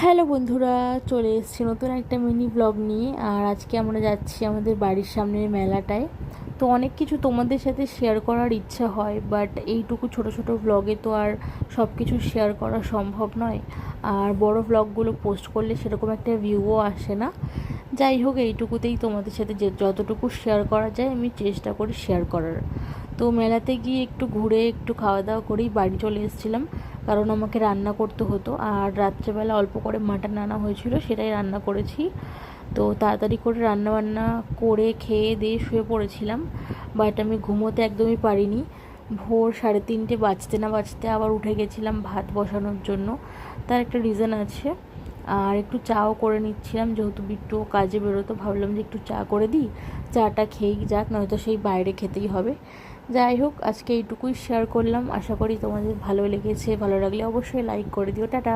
Hello বন্ধুরা, চলে এসেছি নতুন একটা মিনি ব্লগ নিয়ে। আর আজকে আমরা যাচ্ছি আমাদের বাড়ির সামনের মেলাটায়। তো অনেক কিছু তোমাদের সাথে শেয়ার করার ইচ্ছা হয়, বাট এইটুকু ছোট ছোট ব্লগে তো আর সব কিছু শেয়ার করা সম্ভব নয়। আর বড় ব্লগগুলো পোস্ট করলে সেরকম একটা ভিউও আসে না। যাই হোক, এইটুকুতেই তোমাদের সাথে যে যতটুকু শেয়ার করা যায় আমি চেষ্টা করি শেয়ার করার। তো মেলাতে গিয়ে একটু ঘুরে একটু খাওয়া দাওয়া করেই বাড়ি চলে এসেছিলাম, কারণ আমাকে রান্না করতে হতো। আর রাত্রেবেলা অল্প করে মাটন আনা হয়েছিল, সেটাই রান্না করেছি। তো তাড়াতাড়ি করে রান্না বান্না করে খেয়ে দিয়ে শুয়ে পড়েছিলাম, বাট আমি ঘুমোতে একদমই পারিনি। ভোর 3:30 বাজতে না বাজতে আবার উঠে গেছিলাম ভাত বসানোর জন্য। তার একটা রিজন আছে। আর একটু চাও করে নিচ্ছিলাম, যেহেতু বিট্টু কাজে বেরোতো, ভাবলাম যে একটু চা করে দিই, চাটা খেয়েই যাক, নয়তো সেই বাইরে খেতেই হবে। যাই হোক, আজকে এইটুকুই শেয়ার করলাম। আশা করি তোমাদের ভালো লেগেছে। ভালো লাগলে অবশ্যই লাইক করে দিও। টাটা।